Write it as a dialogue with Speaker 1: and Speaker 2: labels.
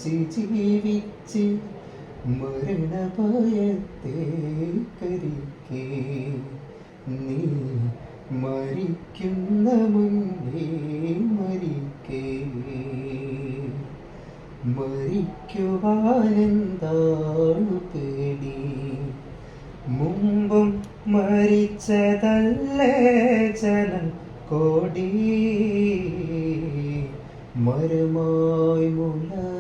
Speaker 1: ജീവിച്ച് ജീവിച്ച് മരണഭയത്തെ കരിക്കേ നീ മരിക്കുന്ന മുന്നേ മരിക്കേ മരിക്കുവാനെന്താണ് പേടി മുമ്പും മരിച്ചതല്ലേ ജനം കോടി മരമായി മുള